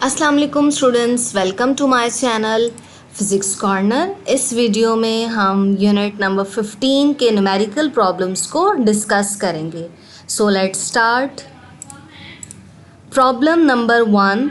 अस्सलाम वालेकुम students, welcome to my channel physics corner. इस वीडियो में हम यूनिट नंबर 15 के न्यूमेरिकल प्रॉब्लम्स को डिस्कस करेंगे। So let's start. Problem number 1,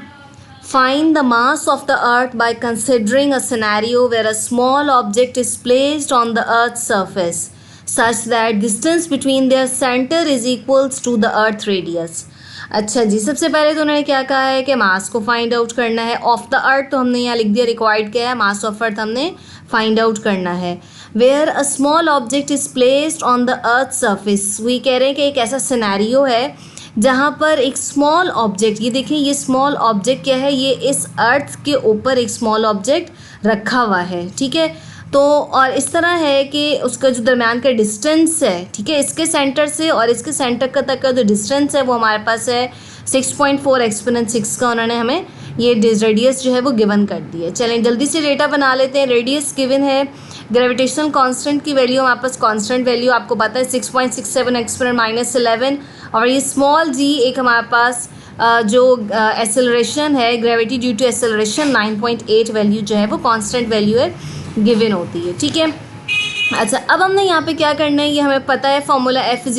find the mass of the earth by considering a scenario where a small object is placed on the earth surface such that distance between their centre is equals to the earth radius. अच्छा जी, सबसे पहले तो उन्होंने क्या कहा है कि मास को फाइंड आउट करना है। ऑफ द अर्थ तो हमने यहाँ लिख दिया, रिक्वायर्ड क्या है, मास ऑफ अर्थ हमने फाइंड आउट करना है। Where a small object is placed on the earth surface, we कह रहे हैं कि एक ऐसा सिनेरियो है जहाँ पर एक स्मॉल ऑब्जेक्ट, ये देखें ये स्मॉल ऑब्जेक्ट क्या है, ये इस अर्थ के ऊपर एक स्मॉल ऑब्जेक्ट रखा हुआ है, ठीक है। तो और इस तरह है कि उसका जो दरम्यान का डिस्टेंस है, ठीक है, इसके सेंटर से और इसके सेंटर का तक का जो डिस्टेंस है वो हमारे पास है 6.4 एक्सपोनेंट 6 का उन्होंने हमें ये रेडियस जो है वो गिवन कर दी है। चलें जल्दी से डेटा बना लेते हैं। रेडियस गिवन है, ग्रेविटेशनल कांस्टेंट की वैल्यू हमारे पास कांस्टेंट वैल्यू आपको पता है 6.67 एक्सपोनेंट -11, और ये स्मॉल जी एक हमारे पास जो एक्सेलरेशन है, gravity due to acceleration 9.8 value जो है वो कांस्टेंट वैल्यू है गिवन होती है, ठीक है। अच्छा, अब हमने यहाँ पे क्या करना है, ये हमें पता है formula F =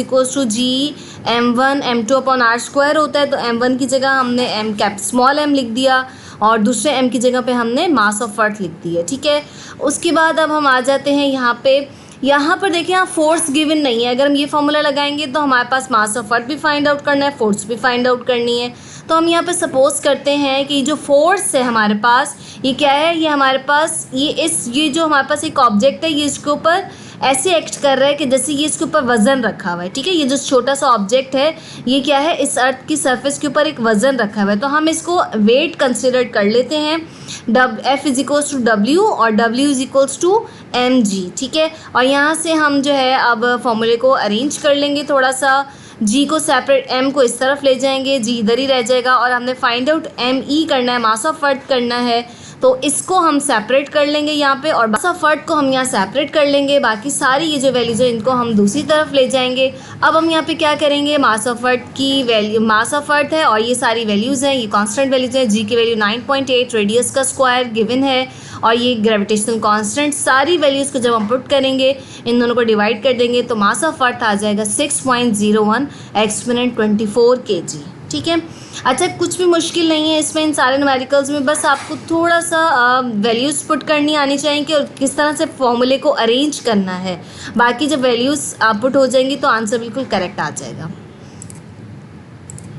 G(m1 m2 upon r² होता है। तो m1 की जगह हमने स्मॉल m लिख दिया और दूसरे m की जगह पे हमने मास ऑफ अर्थ लिख दी है, ठीक है। उसके बाद अब हम आ जाते हैं यहाँ पर देखिए, यहाँ फोर्स गिवन नहीं है। अगर हम ये फॉर्मूला लगाएंगे तो हमारे पास मास ऑफ अर्थ भी फाइंड आउट करना है, फोर्स भी फाइंड आउट करनी है। तो हम यहाँ पे सपोज करते हैं कि जो फोर्स है हमारे पास, ये क्या है, ये हमारे पास ये जो हमारे पास एक ऑब्जेक्ट है, ये इसके ऊपर ऐसे एक्ट कर रहा है कि जैसे ये इसके ऊपर वज़न रखा हुआ है, ठीक है। ये जो छोटा सा ऑब्जेक्ट है ये क्या है, इस अर्थ की सरफेस के ऊपर एक वज़न रखा हुआ है। तो हम इसको वेट कंसिडर कर लेते हैं। F = W और W = mg, ठीक है। और यहाँ से हम जो है अब फॉर्मूले को अरेंज कर लेंगे थोड़ा सा। G को सेपरेट, M को इस तरफ ले जाएंगे, G इधर ही रह जाएगा, और हमने फाइंड आउट ME करना है, मास ऑफ अर्थ करना है। तो इसको हम सेपरेट कर लेंगे यहाँ पे, और मास ऑफ अर्थ को हम यहाँ सेपरेट कर लेंगे। बाकी सारी ये जो वैल्यूज़ है इनको हम दूसरी तरफ ले जाएंगे। अब हम यहाँ पे क्या करेंगे, मास ऑफ अर्थ की वैल्यू, मास ऑफ अर्थ है और ये सारी वैल्यूज़ हैं, ये कांस्टेंट वैल्यूज़ हैं। G की वैल्यू 9.8, रेडियस का स्क्वायर गिवन है, और ये ग्रेविटेशनल कांस्टेंट, सारी वैल्यूज़ को जब हम पुट करेंगे, इन दोनों को डिवाइड कर देंगे, तो मास ऑफ अर्थ आ जाएगा 6.01 एक्सपोनेंट 24 kg, ठीक है। अच्छा, कुछ भी मुश्किल नहीं है इसमें, इन सारे न्यूमेरिकल्स में बस आपको थोड़ा सा वैल्यूज़ पुट करनी आनी चाहिए कि किस तरह से फॉर्मूले को अरेंज करना है। बाकी जब वैल्यूज़ पुट हो जाएंगी तो आंसर बिल्कुल करेक्ट आ जाएगा।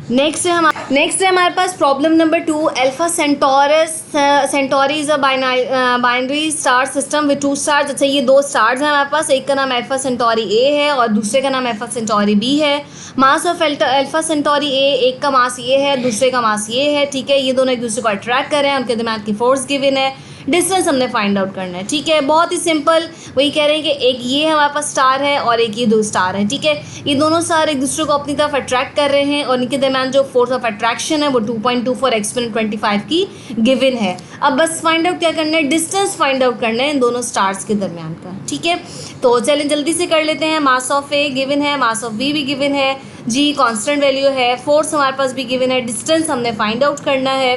नेक्स्ट है हमारे पास problem number 2, Alpha Centauri is a binary star system with 2 stars. अच्छा, ये 2 स्टार्स हैं हमारे पास, एक का नाम अल्फा सेंटोरी A है और दूसरे का नाम अल्फा सेंटोरी B है। Mass of alpha Centauri A, एक का मास ये है, दूसरे का मास ये है, ठीक है। ये दोनों एक दूसरे को अट्रैक्ट कर रहे हैं, उनके दरम्यान की फोर्स गिवन है, डिस्टेंस हमने फाइंड आउट करना है, ठीक है। बहुत ही सिंपल, वही कह रहे हैं कि एक ये हमारे पास स्टार है और एक ये 2 स्टार है, ठीक है। ये दोनों स्टार एक दूसरे को अपनी तरफ अट्रैक्ट कर रहे हैं और इनके दरम्यान जो फोर्स ऑफ अट्रैक्शन है वो 2.24 एक्सपोनेंट 25 की गिवन है। अब बस फाइंड आउट क्या करना है, डिस्टेंस फाइंड आउट करना है इन दोनों स्टार्स के दरम्यान का, ठीक है। तो चलें जल्दी से कर लेते हैं। मास ऑफ A गिवन है, मास ऑफ B भी गिवन है, G कॉन्स्टेंट वैल्यू है, फोर्स हमारे पास भी गिवन है, डिस्टेंस हमने फाइंड आउट करना है।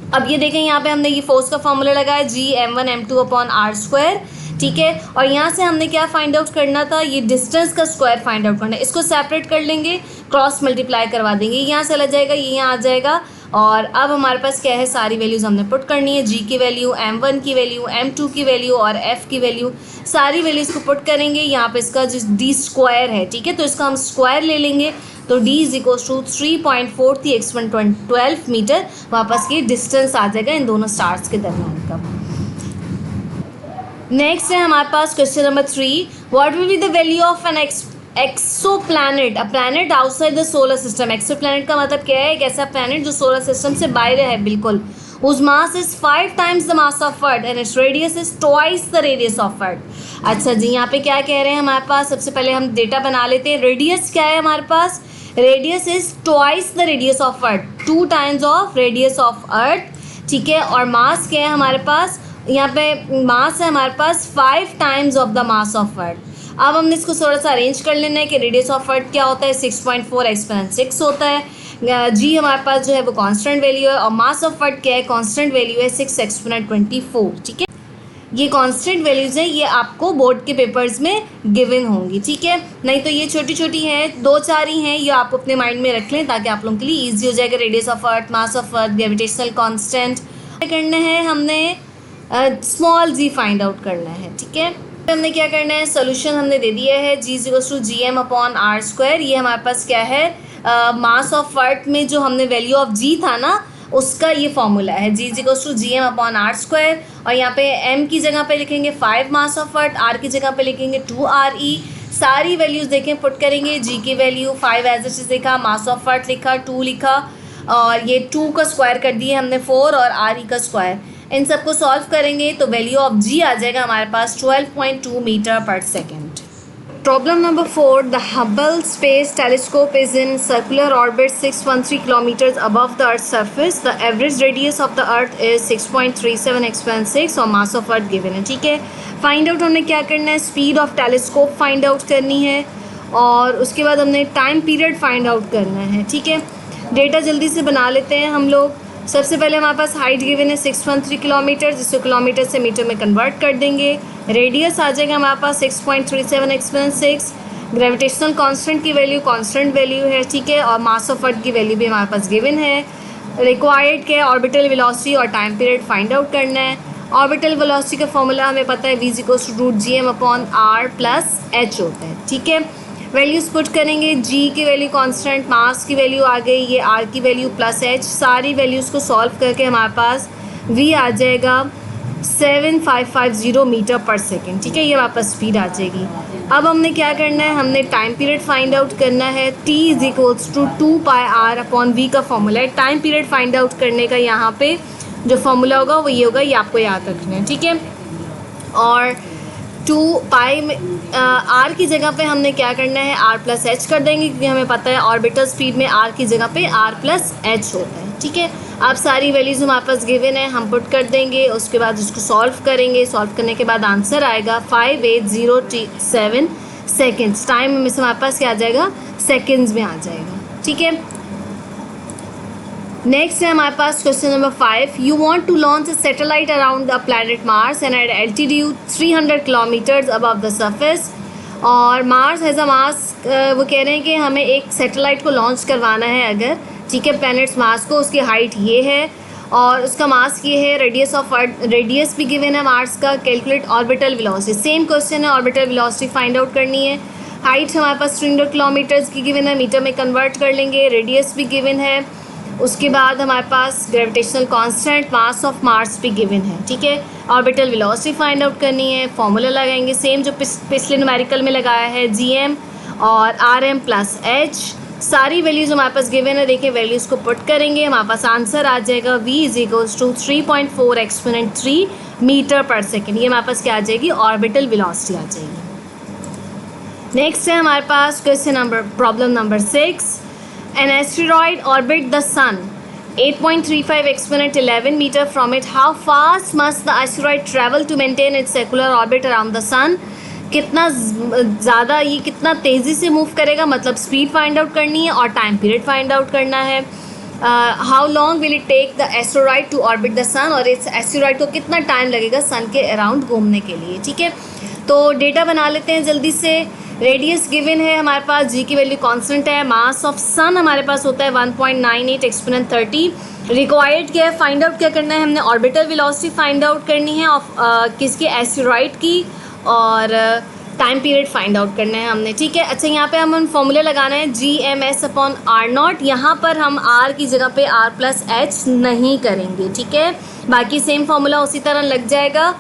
अब ये देखें, यहाँ पे हमने ये फोर्स का फॉर्मूला लगाया G(m1 m2 अपॉन r², ठीक है। और यहाँ से हमने क्या फाइंड आउट करना था, ये डिस्टेंस का स्क्वायर फाइंड आउट करना है। इसको सेपरेट कर लेंगे, क्रॉस मल्टीप्लाई करवा देंगे, यहाँ से चला जाएगा, ये यहाँ आ जाएगा। और अब हमारे पास क्या है, सारी वैल्यूज़ हमने पुट करनी है। G की वैल्यू, M1 की वैल्यू, M2 की वैल्यू और F की वैल्यू, सारी वैल्यूज़ को पुट करेंगे। यहाँ पे इसका जो D स्क्वायर है, ठीक है, तो इसका हम स्क्वायर ले लेंगे। तो D = 3.43 एक्सपोनेंट 12 मीटर वापस ये डिस्टेंस आ जाएगा इन दोनों स्टार्स के दरम्यान का। नेक्स्ट है हमारे पास question number 3, what will be the value of an exoplanet, a planet outside the solar system. Exoplanet का मतलब क्या है, एक ऐसा प्लैनेट जो सोलर सिस्टम से बाहर है बिल्कुल। whose mass is 5 times the mass of Earth and its radius is twice the radius of Earth। अच्छा जी, यहाँ पे क्या कह रहे हैं हमारे पास, सबसे पहले हम डेटा बना लेते हैं। रेडियस क्या है हमारे पास, radius is twice the radius of Earth, 2 times of radius of Earth, ठीक है। और मास क्या है हमारे पास, यहाँ पे मास है हमारे पास 5 times of the mass of earth. अब हमने इसको थोड़ा सा अरेंज कर लेना है कि रेडियस ऑफ अर्थ क्या होता है, 6.4 एक्सपोनेंट 6 होता है। जी हमारे पास जो है वो कांस्टेंट वैल्यू है, और मास ऑफ अर्थ क्या है, कांस्टेंट वैल्यू है 6 एक्सपोनेंट 24, ठीक है। ये कांस्टेंट वैल्यूज़ हैं, ये आपको बोर्ड के पेपर्स में गिवन होंगी, ठीक है। नहीं तो ये छोटी छोटी हैं, 2-4 ही हैं, ये आप अपने माइंड में रख लें ताकि आप लोगों के लिए ईजी हो जाएगा। Radius of earth, mass of earth, gravitational constant करना है हमने, स्मॉल जी फाइंड आउट करना है, ठीक है। हमने क्या करना है, सोल्यूशन हमने दे दिया है G=GM/r²। ये हमारे पास क्या है, मास ऑफ अर्थ में जो हमने वैल्यू ऑफ जी था ना, उसका ये फॉर्मूला है G=GM/r²। और यहाँ पे m की जगह पे लिखेंगे 5 मास ऑफ अर्थ, r की जगह पे लिखेंगे 2re। सारी वैल्यूज़ देखें, पुट करेंगे, g की वैल्यू 5 एज इट इज लिखा, मास ऑफ अर्थ लिखा, 2 लिखा, और ये 2 का स्क्वायर कर दिए हमने 4 और re का स्क्वायर। इन सबको सॉल्व करेंगे तो वैल्यू ऑफ g आ जाएगा हमारे पास 12.2 मीटर पर second. Problem number 4. The Hubble Space Telescope is in circular orbit 613 kilometers above the Earth's surface. The average radius of the Earth is 6.37 exponent 6 और mass of Earth given है, ठीक है। Find out हमने क्या करना है, speed of telescope find out करनी है, और उसके बाद हमने टाइम पीरियड फाइंड आउट करना है, ठीक है। डेटा जल्दी से बना लेते हैं हम लोग। सबसे पहले हमारे पास हाइट गिवन है 613 किलोमीटर, जिसको किलोमीटर से मीटर में कन्वर्ट कर देंगे। रेडियस आ जाएगा हमारे पास 6.37 एक्सपोनेंट 6। ग्रेविटेशनल कांस्टेंट की वैल्यू कांस्टेंट वैल्यू है, ठीक है, और मास ऑफ अर्थ की वैल्यू भी हमारे पास गिवन है। रिक्वायर्ड क्या है, ऑर्बिटल वेलोसिटी और टाइम पीरियड फाइंड आउट करना है। ऑर्बिटल वेलोसिटी का फॉर्मूला हमें पता है v=√gm/r+h होता है, ठीक है। वैल्यूज़ पुट करेंगे, g की वैल्यू कांस्टेंट, मास की वैल्यू आ गई, ये r की वैल्यू प्लस h। सारी वैल्यूज़ को सॉल्व करके हमारे पास v आ जाएगा 7550 मीटर पर सेकेंड, ठीक है। ये हमारे पास स्पीड आ जाएगी। अब हमने क्या करना है, हमने टाइम पीरियड फाइंड आउट करना है। T=2πr/v का फॉर्मूला है। टाइम पीरियड फाइंड आउट करने का यहाँ पे जो फॉर्मूला होगा वो ये होगा, ये आपको याद रखना है, ठीक है। और 2π में r की जगह पे हमने क्या करना है, r+h कर देंगे, क्योंकि हमें पता है ऑर्बिटल स्पीड में r की जगह पे r+h होता है, ठीक है। अब सारी वैल्यूज़ हमारे पास गिवन है, हम पुट कर देंगे, उसके बाद उसको सॉल्व करेंगे। सॉल्व करने के बाद आंसर आएगा 5807 सेकेंड्स। टाइम में से हमारे पास क्या आ जाएगा, सेकेंड्स में आ जाएगा, ठीक है। नेक्स्ट है हमारे पास question number 5. You want to launch a satellite around the planet Mars and at altitude 300 kilometres above the surface. और मार्स हैज़ अ मास, वो कह रहे हैं कि हमें एक सैटेलाइट को लॉन्च करवाना है अगर, ठीक है, प्लैनेट्स मार्स को. उसकी हाइट ये है और उसका मास ये है. रेडियस ऑफ रेडियस भी गिवन है मार्स का. Calculate orbital velocity. Same question है, ऑर्बिटल वेलोसिटी फाइंड आउट करनी है. हाइट हमारे पास 300 किलोमीटर्स की गिवन है, मीटर में कन्वर्ट कर लेंगे. रेडियस भी गिवन है. उसके बाद हमारे पास gravitational constant, mass of Mars भी गिवन है, ठीक है. ऑर्बिटल वेलोसिटी फाइंड आउट करनी है. फॉर्मूला लगाएंगे सेम जो पिछले न्यूमेरिकल में लगाया है, GM और RM प्लस H. सारी वैल्यूज़ हमारे पास गिवन है. देखिए वैल्यूज़ को पुट करेंगे, हमारे पास आंसर आ जाएगा V = 3.4 एक्सपोनेंट 3 मीटर पर सेकेंड. ये हमारे पास क्या आ जाएगी, ऑर्बिटल वेलोसिटी आ जाएगी. नेक्स्ट है हमारे पास question problem number 6. An asteroid orbits the sun 8.35 exponent 11 meter from it. How fast must the asteroid travel to maintain its circular orbit around the sun? कितना ज़्यादा, ये कितना तेज़ी से मूव करेगा, मतलब स्पीड फाइंड आउट करनी है और टाइम पीरियड फाइंड आउट करना है. How long will it take the asteroid to orbit the sun, और इस एस्टेरॉयड को कितना टाइम लगेगा सन के अराउंड घूमने के लिए, ठीक है. तो डेटा बना लेते हैं जल्दी से. रेडियस गिवन है हमारे पास, जी की वैल्यू कांस्टेंट है. मास ऑफ सन हमारे पास होता है 1.98 एक्सपोनेंट 30. रिक्वायर्ड क्या है, फाइंड आउट क्या करना है, हमने ऑर्बिटल वेलोसिटी फाइंड आउट करनी है ऑफ किसकी, एस्टेरॉयड की, और टाइम पीरियड फाइंड आउट करना है हमने, ठीक है. अच्छा, यहाँ पे हम फॉर्मूला लगाना है GMS/R0. यहाँ पर हम R की जगह पे R+H नहीं करेंगे, ठीक है. बाकी सेम फार्मूला उसी तरह लग जाएगा,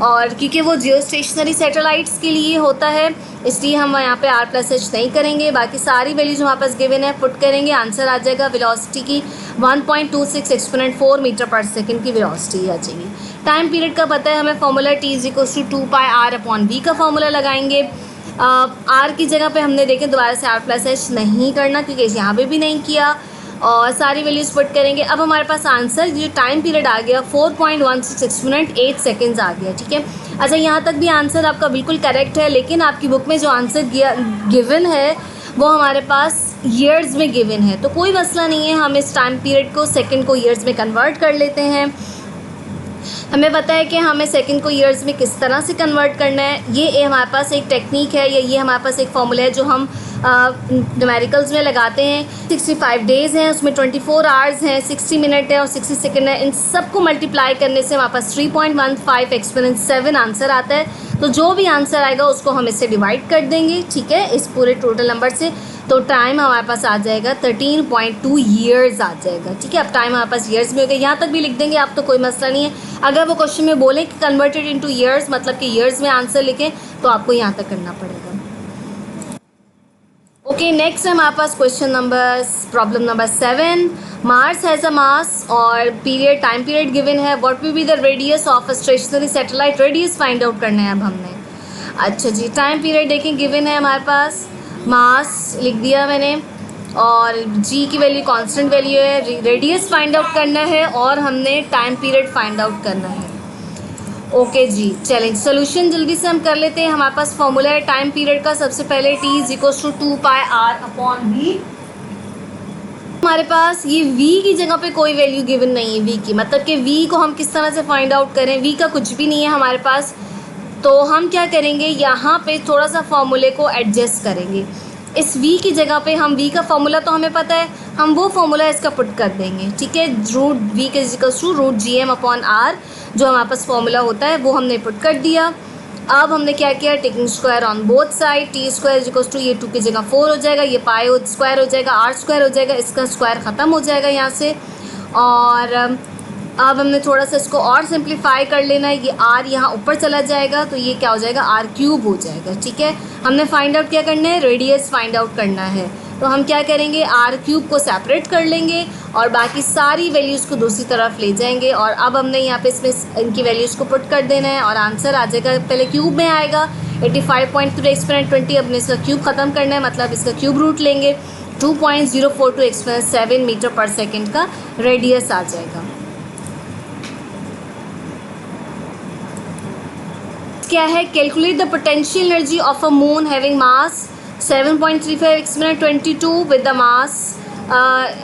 और क्योंकि वो जियो स्टेशनरी सैटेलाइट्स के लिए होता है इसलिए हम यहाँ पे R+H नहीं करेंगे. बाकी सारी वैल्यूज हमारे पास गिवन है, पुट करेंगे, आंसर आ जाएगा वेलोसिटी की 1.26 एक्सपोनेंट 4 मीटर पर सेकेंड की वेलोसिटी आ जाएगी. टाइम पीरियड का पता है हमें, फॉर्मूला T = 2πr/v का फॉर्मूला लगाएंगे. R की जगह पे हमने देखें दोबारा से R+H नहीं करना, क्योंकि यहाँ पे भी नहीं किया, और सारी वैल्यूज पुट करेंगे. अब हमारे पास आंसर जो टाइम पीरियड आ गया 4.16 एक्सपोनेंट 8 सेकेंड्स आ गया, ठीक है. अच्छा, यहाँ तक भी आंसर आपका बिल्कुल करेक्ट है, लेकिन आपकी बुक में जो आंसर गिवन है वो हमारे पास ईयर्स में गिवन है, तो कोई मसला नहीं है, हम इस टाइम पीरियड को सेकंड को ईयर्स में कन्वर्ट कर लेते हैं। हमें पता है कि हमें सेकंड को ईयर्स में किस तरह से कन्वर्ट करना है। ये हमारे पास एक टेक्निक है, या ये हमारे पास एक फॉर्मूला है जो हम न्यूमेरिकल्स में लगाते हैं। 65 डेज़ हैं, उसमें 24 आवर्स हैं, 60 मिनट है और 60 सेकंड है। इन सब को मल्टीप्लाई करने से हमारे पास 3.15 एक्सपोनेंट 7 आंसर आता है। तो जो भी आंसर आएगा उसको हम इससे डिवाइड कर देंगे, ठीक है, इस पूरे टोटल नंबर से। तो टाइम हमारे पास आ जाएगा 13.2 ईयर्स आ जाएगा, ठीक है। अब टाइम हमारे पास ईयर्स में हो गया, यहाँ तक भी लिख देंगे आप, तो कोई मसला नहीं है। अगर वो क्वेश्चन में बोले कि कन्वर्टेड इनटू ईयर्स, मतलब कि ईयर्स में आंसर लिखें, तो आपको यहाँ तक करना पड़ेगा। ओके, नेक्स्ट है हमारे पास question number problem number 7। Mars has a mass और पीरियड टाइम पीरियड गिवन है। What will be the radius of a stationary satellite? Radius find out करना है अब हमने। अच्छा जी, टाइम पीरियड देखें गिवन है हमारे पास, मास लिख दिया मैंने, और जी की वैल्यू कांस्टेंट वैल्यू है, रेडियस फाइंड आउट करना है और हमने टाइम पीरियड फाइंड आउट करना है। ओके जी, चलें सोल्यूशन जल्दी से हम कर लेते हैं। हमारे पास फॉर्मूला है टाइम पीरियड का, सबसे पहले t = 2πr/v। हमारे पास ये v की जगह पे कोई वैल्यू गिवन नहीं है, v की, मतलब कि v को हम किस तरह से फाइंड आउट करें, v का कुछ भी नहीं है हमारे पास। तो हम क्या करेंगे, यहाँ पे थोड़ा सा फॉर्मूले को एडजस्ट करेंगे। इस v की जगह पे हम v का फॉर्मूला तो हमें पता है, हम वो फॉर्मूला इसका पुट कर देंगे, ठीक है। √v = √gm/r, जो हमारे पास फॉर्मूला होता है वो हमने पुट कर दिया। अब हमने क्या किया, taking square on both side, t² ये 2 की जगह 4 हो जाएगा, ये π² हो जाएगा, r² हो जाएगा, इसका स्क्वायर ख़त्म हो जाएगा यहाँ से। और अब हमने थोड़ा सा इसको और सिंप्लीफाई कर लेना है, ये r यहाँ ऊपर चला जाएगा, तो ये क्या हो जाएगा, r³ हो जाएगा, ठीक है। हमने फाइंड आउट क्या करना है, रेडियस फाइंड आउट करना है। तो हम क्या करेंगे, r³ को सेपरेट कर लेंगे और बाकी सारी वैल्यूज़ को दूसरी तरफ ले जाएंगे। और अब हमने यहाँ पे इसमें इनकी वैल्यूज़ को पुट कर देना है और आंसर आ जाएगा, पहले क्यूब में आएगा 85.3 एक्सपोनेंट 20। अब इसका क्यूब ख़त्म करना है, मतलब इसका क्यूब रूट लेंगे, 2.042 एक्सपोनेंट 7 मीटर पर सेकेंड का रेडियस आ जाएगा। क्या है, calculate the potential energy of a moon having mass 7.35 exponent 22 with the mass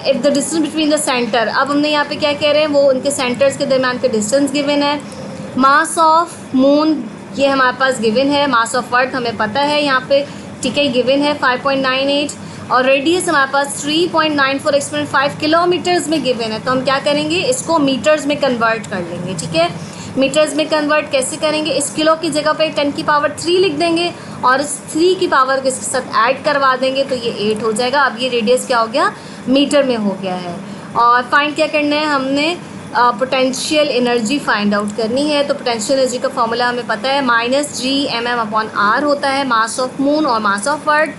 if the distance between the centre. अब हमने यहाँ पे क्या कह रहे हैं, वो उनके सेंटर्स के दरमियान के डिस्टेंस गिवन है। मास ऑफ मून ये हमारे पास गिवन है, मास ऑफ अर्थ हमें पता है यहाँ पे, ठीक है, गिवन है 5.98, और रेडियस हमारे पास 3.94 एक्सपोनेंट 5 किलोमीटर्स में गिवन है। तो हम क्या करेंगे, इसको मीटर्स में कन्वर्ट कर लेंगे, ठीक है। मीटर्स में कन्वर्ट कैसे करेंगे, इस किलो की जगह पे 10⁻³ लिख देंगे और इस 3 की पावर को इसके साथ ऐड करवा देंगे, तो ये 8 हो जाएगा। अब ये रेडियस क्या हो गया, मीटर में हो गया है। और फाइंड क्या करना है, हमने पोटेंशियल एनर्जी फाइंड आउट करनी है। तो पोटेंशियल एनर्जी का फॉर्मूला हमें पता है, -Gmm/r होता है, मास ऑफ मून और मास ऑफ अर्थ।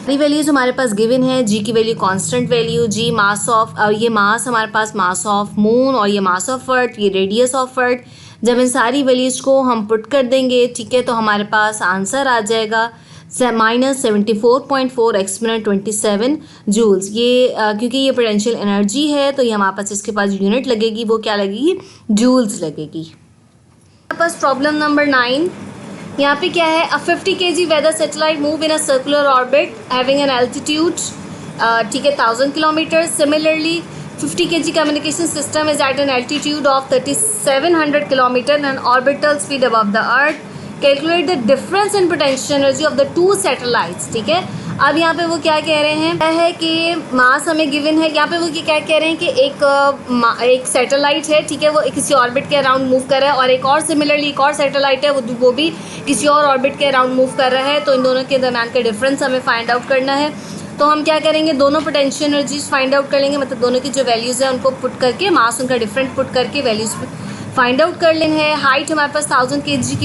सारी वैल्यूज़ हमारे पास गिवन है, जी की value constant value, G mass of, और ये मास हमारे पास मास ऑफ मून, और ये मास ऑफ अर्थ, ये रेडियस ऑफ अर्थ। जब इन सारी वैल्यूज़ को हम पुट कर देंगे, ठीक है, तो हमारे पास आंसर आ जाएगा -74.4 एक्सपोनेंट 27 जूल्स। ये क्योंकि ये पोटेंशियल एनर्जी है, तो ये हमारे पास इसके पास यूनिट लगेगी, वो क्या लगेगी, जूल्स लगेगी। हमारे पास प्रॉब्लम नंबर 9, यहाँ पे क्या है, a 50 kg weather satellite move in a circular orbit having an altitude, ठीक है, 1000 kilometre. Similarly 50 kg communication system is at an altitude of 3700 km and orbital speed above the earth. Calculate the difference in potential energy of the two satellites, ठीक है। अब यहाँ पे वो क्या कह रहे हैं, क्या है कि मास हमें गिवन है। यहाँ पे वो क्या कह रहे हैं कि एक सैटेलाइट है, ठीक है, वो किसी ऑर्बिट के अराउंड मूव कर रहा है, और एक और सिमिलरली एक और सैटेलाइट है, वो भी किसी और ऑर्बिट के अराउंड मूव कर रहा है। तो इन दोनों के दरम्यान का डिफरेंस हमें फाइंड आउट करना है। तो हम क्या करेंगे, दोनों पोटेंशियल एनर्जीज फाइंड आउट कर लेंगे, मतलब दोनों की जो वैल्यूज़ है उनको पुट करके, मास उनका डिफरेंट पुट करके वैल्यूज़ फाइंड आउट कर लेना है। हाइट हमारे पास 1000 kg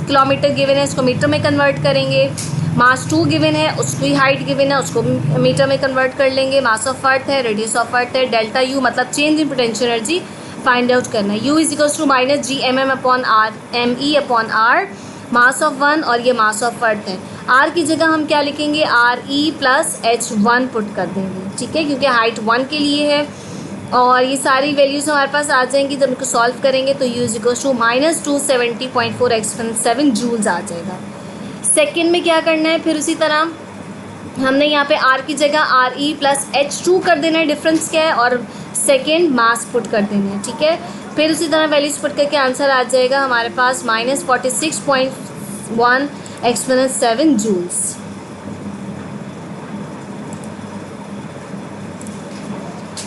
किलोमीटर गिवन है, इसको मीटर में कन्वर्ट करेंगे। मास 2 गिवन है, उसकी हाइट गिवन है, उसको मीटर में कन्वर्ट कर लेंगे। मास ऑफ अर्थ है, रेडियस ऑफ अर्थ है, डेल्टा यू मतलब change in potential energy find out करना है। U = -Gmm/me/r, मास ऑफ 1 और ये मास ऑफ अर्थ है। r की जगह हम क्या लिखेंगे, RE + H1 पुट कर देंगे, ठीक है, क्योंकि हाइट 1 के लिए है। और ये सारी वैल्यूज़ हमारे पास आ जाएंगी, जब इनको सॉल्व करेंगे तो U = -270.4 एक्सपोनेंट 7 जूल्स आ जाएगा। सेकेंड में क्या करना है, फिर उसी तरह हमने यहाँ पे R की जगह RE प्लस H2 कर देना है, डिफरेंस क्या है, और सेकेंड मास पुट कर देना है, ठीक है। फिर उसी तरह वैल्यूज पुट करके आंसर आ जाएगा हमारे पास -46.1 exponent 7 joules.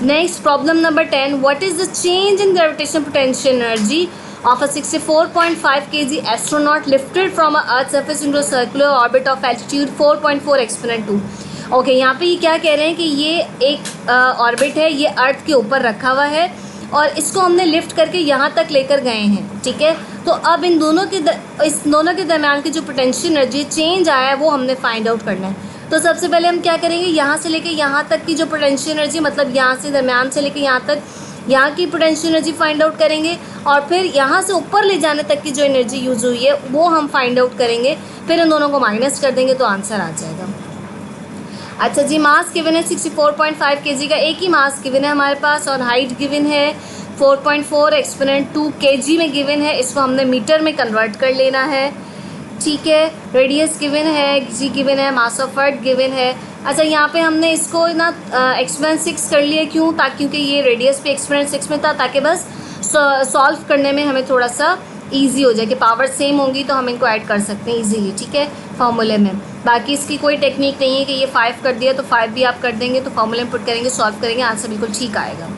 Next, problem number 10. What is the change in gravitational potential energy of a 64.5 kg astronaut lifted from a Earth's surface into a circular orbit of altitude 4.4 exponent 2? Okay, यहाँ पे ये क्या कह रहे हैं कि ये एक ऑर्बिट है, ये अर्थ के ऊपर रखा हुआ है और इसको हमने लिफ्ट करके यहाँ तक लेकर गए हैं, ठीक है। तो अब इन दोनों के दरम्यान की जो पोटेंशियल एनर्जी चेंज आया है वो हमने फाइंड आउट करना है। तो सबसे पहले हम क्या करेंगे, यहाँ से लेके यहाँ तक की जो पोटेंशियल एनर्जी, मतलब यहाँ से दरम्यान से लेके यहाँ तक, यहाँ की पोटेंशियल एनर्जी फाइंड आउट करेंगे और फिर यहाँ से ऊपर ले जाने तक की जो एनर्जी यूज़ हुई है वो हम फाइंड आउट करेंगे, फिर इन दोनों को माइनस कर देंगे तो आंसर आ जाएगा। अच्छा जी, मास गिवन है 64.5 kg का, एक ही मास गिवन है हमारे पास और हाइट गिवन है 4.4 एक्सपोनेंट 2 kg में गिवन है, इसको हमने मीटर में कन्वर्ट कर लेना है, ठीक है। रेडियस गिवन है, जी गिवन है, मास ऑफ अर्थ गिवन है। अच्छा, यहाँ पे हमने इसको ना एक्सपोनेंट 6 कर लिया, क्यों, ताकि क्योंकि ये रेडियस पे एक्सपोनेंट 6 में था, ताकि बस सॉल्व करने में हमें थोड़ा सा ईजी हो जाए कि पावर सेम होंगी तो हम इनको ऐड कर सकते हैं ईजीली, ठीक है, फार्मूले में। बाकी इसकी कोई टेक्निक नहीं है कि ये 5 कर दिया तो 5 भी आप कर देंगे, तो फार्मूले में पुट करेंगे, सॉल्व करेंगे, आंसर बिल्कुल ठीक आएगा।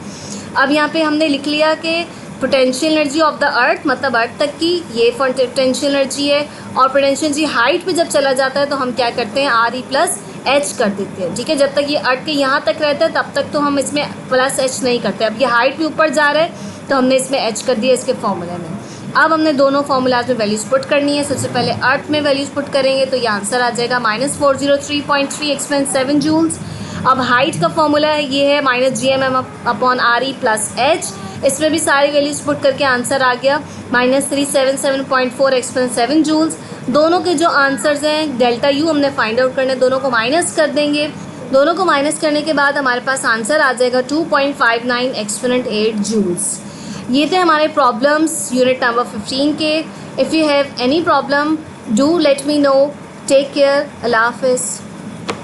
अब यहाँ पे हमने लिख लिया कि पोटेंशियल एनर्जी ऑफ द अर्थ, मतलब अर्थ तक की ये पोटेंशियल एनर्जी है, और पोटेंशियल एनर्जी हाइट पे जब चला जाता है तो हम क्या करते हैं, RE प्लस H कर देते हैं, ठीक है। जब तक ये अर्थ के यहाँ तक रहता है तब तक तो हम इसमें प्लस H नहीं करते। अब ये हाइट भी ऊपर जा रहा है तो हमने इसमें H कर दिया इसके फॉर्मूले में। अब हमने दोनों फॉर्मूलाज में वैल्यूज पुट करनी है। सबसे पहले अर्थ में वैल्यूज पुट करेंगे तो ये आंसर आ जाएगा -403.3 एक्सपोनेंट 7 जूल्स। अब हाइट का फॉर्मूला है, ये है -gmm upon RE plus H, इसमें भी सारी वैल्यूज पुट करके आंसर आ गया -377.4 एक्सपोनेंट 7 जूल्स। दोनों के जो आंसर्स हैं डेल्टा U हमने फाइंड आउट करने, दोनों को माइनस कर देंगे। दोनों को माइनस करने के बाद हमारे पास आंसर आ जाएगा 2.59 एक्सपोनेंट 8 जूल्स। ये थे हमारे प्रॉब्लम्स यूनिट नंबर 15 के। If you have any problem do let me know. Take care, अल्लाह हाफिज़।